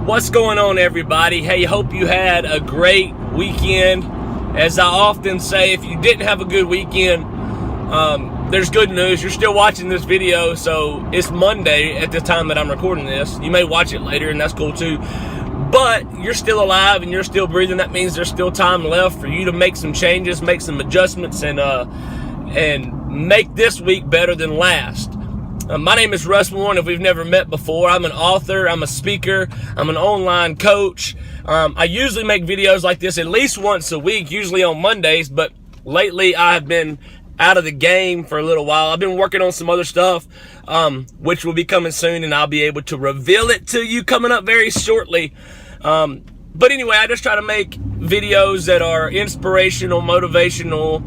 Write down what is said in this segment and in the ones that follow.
What's going on, everybody? Hey, hope you had a great weekend. As I often say, if you didn't have a good weekend, there's good news. You're still watching this video, so it's Monday at the time that I'm recording this. You may watch it later, and that's cool too. But you're still alive and you're still breathing. That means there's still time left for you to make some changes, make some adjustments, and make this week better than last. My name is Russ Warren. If we've never met before, I'm an author, I'm a speaker, I'm an online coach. I usually make videos like this at least once a week, usually on Mondays, but lately I have been out of the game for a little while. I've been working on some other stuff, which will be coming soon, and I'll be able to reveal it to you coming up very shortly. But anyway, I just try to make videos that are inspirational, motivational,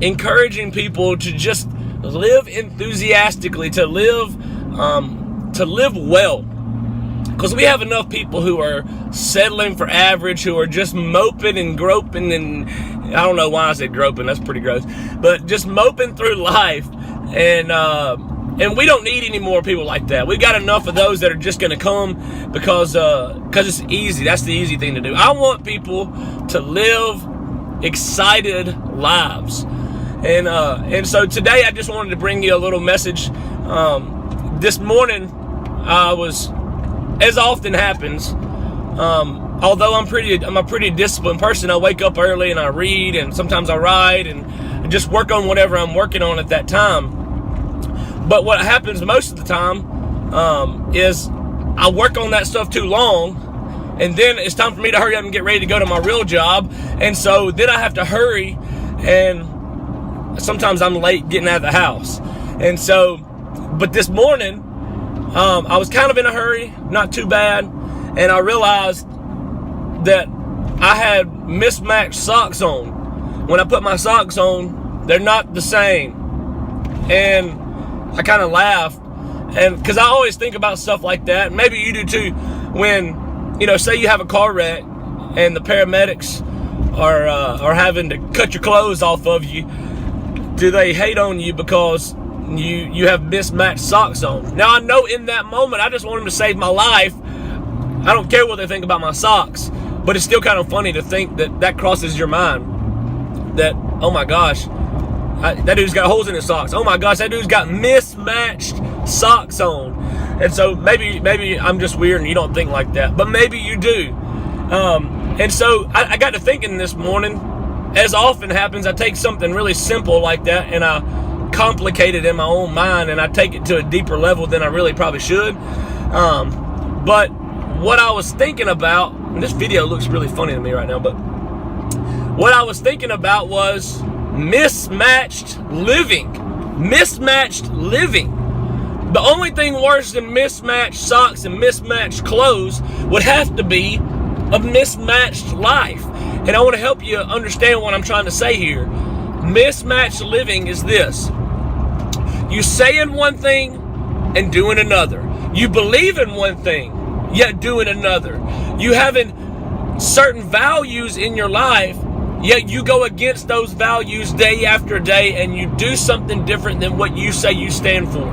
encouraging people to just live enthusiastically, to live well. Because we have enough people who are settling for average, who are just moping and groping, and I don't know why I said groping, that's pretty gross, but just moping through life, and we don't need any more people like that. We've got enough of those that are just going to come because it's easy. That's the easy thing to do. I want people to live excited lives. And so today I just wanted to bring you a little message. This morning I was, as often happens, although I'm a pretty disciplined person. I wake up early and I read, and sometimes I write and just work on whatever I'm working on at that time. But what happens most of the time is I work on that stuff too long, and then it's time for me to hurry up and get ready to go to my real job. And so then I have to hurry, and sometimes I'm late getting out of the house. And so, but this morning, I was kind of in a hurry, not too bad, and I realized that I had mismatched socks on. When I put my socks on, they're not the same. And I kind of laughed, and because I always think about stuff like that. Maybe you do too. When, say you have a car wreck and the paramedics are having to cut your clothes off of you. Do they hate on you because you have mismatched socks on? Now, I know in that moment, I just want them to save my life. I don't care what they think about my socks, but it's still kind of funny to think that crosses your mind. That, oh my gosh, that dude's got holes in his socks. Oh my gosh, that dude's got mismatched socks on. And so maybe I'm just weird and you don't think like that, but maybe you do. And so I got to thinking this morning. As often happens, I take something really simple like that and I complicate it in my own mind, and I take it to a deeper level than I really probably should. But what I was thinking about, and this video looks really funny to me right now, but what I was thinking about was mismatched living. Mismatched living. The only thing worse than mismatched socks and mismatched clothes would have to be a mismatched life. And I want to help you understand what I'm trying to say here. Mismatched living is this. You saying one thing and doing another. You believe in one thing, yet doing another. You having certain values in your life, yet you go against those values day after day, and you do something different than what you say you stand for.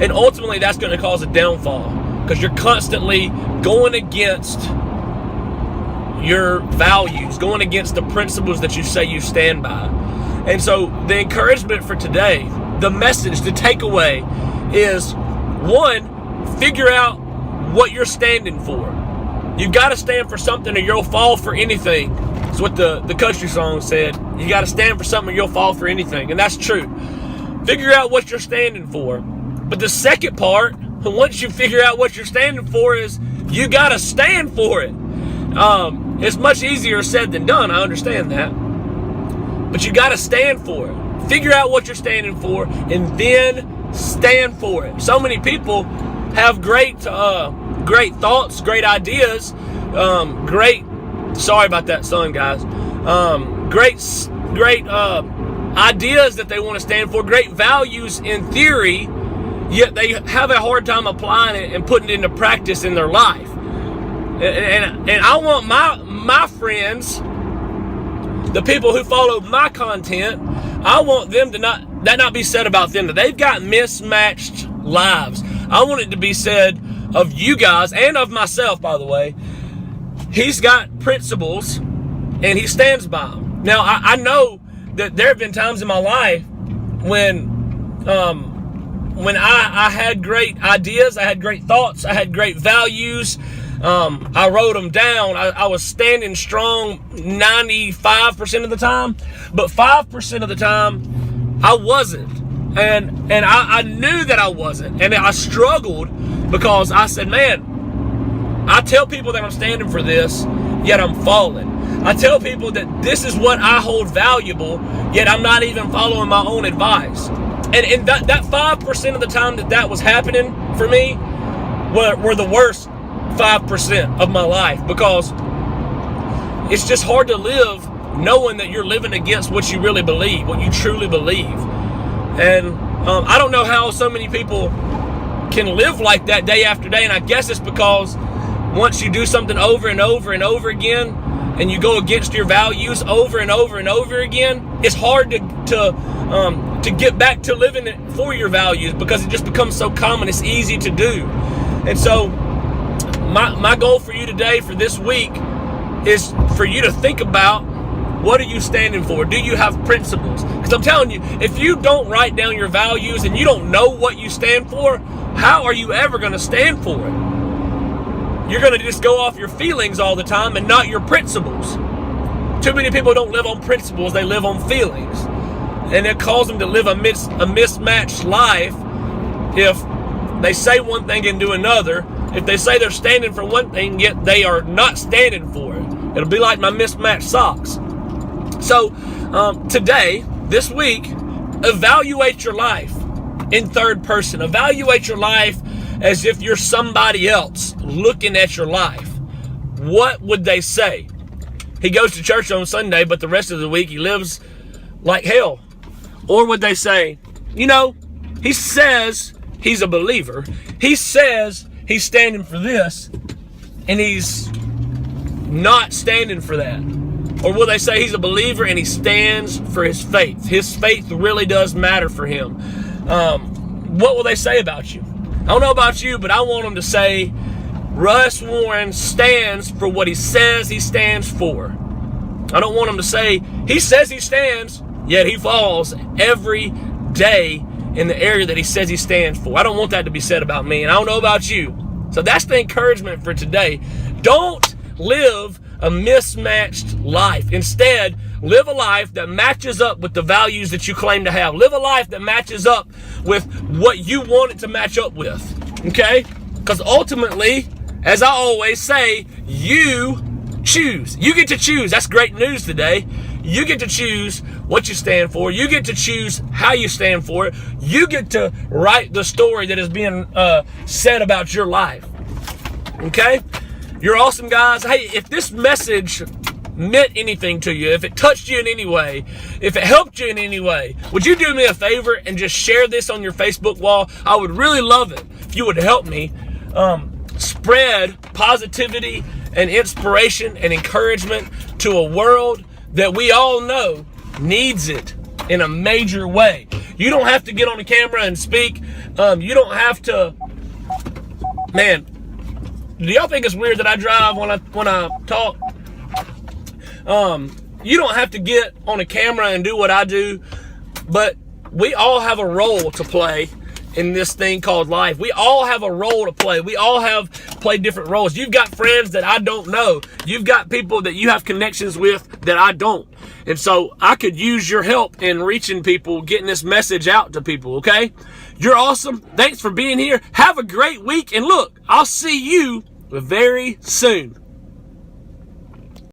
And ultimately, that's going to cause a downfall, because you're constantly going against your values, going against the principles that you say you stand by. And so the encouragement for today, the message, the takeaway is, one, figure out what you're standing for. You've got to stand for something or you'll fall for anything. That's what the country song said. You got to stand for something or you'll fall for anything. And that's true. Figure out what you're standing for. But the second part, once you figure out what you're standing for, is you got to stand for it. It's much easier said than done, I understand that. But you got to stand for it. Figure out what you're standing for, and then stand for it. So many people have great thoughts, great ideas, sorry about that sun, guys. Great ideas that they want to stand for, great values in theory, yet they have a hard time applying it and putting it into practice in their life. And I want my friends, the people who follow my content, I want them to not be said about them that they've got mismatched lives. I want it to be said of you guys and of myself, by the way, he's got principles and he stands by them. Now, I know that there have been times in my life when I had great ideas, I had great thoughts, I had great values. I wrote them down. I was standing strong 95% of the time, but 5% of the time I wasn't. And I knew that I wasn't. And I struggled because I said, man, I tell people that I'm standing for this, yet I'm falling. I tell people that this is what I hold valuable, yet I'm not even following my own advice. And that 5% of the time that was happening for me were the worst 5% of my life, because it's just hard to live knowing that you're living against what you really believe, what you truly believe. And I don't know how so many people can live like that day after day, and I guess it's because once you do something over and over and over again, and you go against your values over and over and over again, it's hard to get back to living for your values, because it just becomes so common. It's easy to do. And so my goal for you today, for this week, is for you to think about, what are you standing for? Do you have principles? Because I'm telling you, if you don't write down your values and you don't know what you stand for, how are you ever going to stand for it? You're going to just go off your feelings all the time and not your principles. Too many people don't live on principles, they live on feelings. And it causes them to live a mismatched life if they say one thing and do another. If they say they're standing for one thing, yet they are not standing for it. It'll be like my mismatched socks. So today, this week, evaluate your life in third person. Evaluate your life as if you're somebody else looking at your life. What would they say? He goes to church on Sunday, but the rest of the week he lives like hell. Or would they say, you know, he says he's a believer. He says he's standing for this, and he's not standing for that. Or will they say he's a believer and he stands for his faith? His faith really does matter for him. What will they say about you? I don't know about you, but I want them to say, Russ Warren stands for what he says he stands for. I don't want them to say, he says he stands, yet he falls every day in the area that he says he stands for. I don't want that to be said about me, and I don't know about you. So that's the encouragement for today. Don't live a mismatched life. Instead, live a life that matches up with the values that you claim to have. Live a life that matches up with what you want it to match up with. Okay? Because ultimately, as I always say, you choose. You get to choose. That's great news today. You get to choose what you stand for. You get to choose how you stand for it. You get to write the story that is being said about your life. Okay? You're awesome, guys. Hey, if this message meant anything to you, if it touched you in any way, if it helped you in any way, would you do me a favor and just share this on your Facebook wall? I would really love it if you would help me spread positivity and inspiration and encouragement to a world that we all know needs it in a major way. You don't have to get on the camera and speak. You don't have to, man. Do y'all think it's weird that I drive when I talk? You don't have to get on a camera and do what I do, but we all have a role to play in this thing called life. We all have a role to play. We all have played different roles. You've got friends that I don't know. You've got people that you have connections with that I don't. And so I could use your help in reaching people, getting this message out to people, okay? You're awesome. Thanks for being here. Have a great week. And look, I'll see you very soon.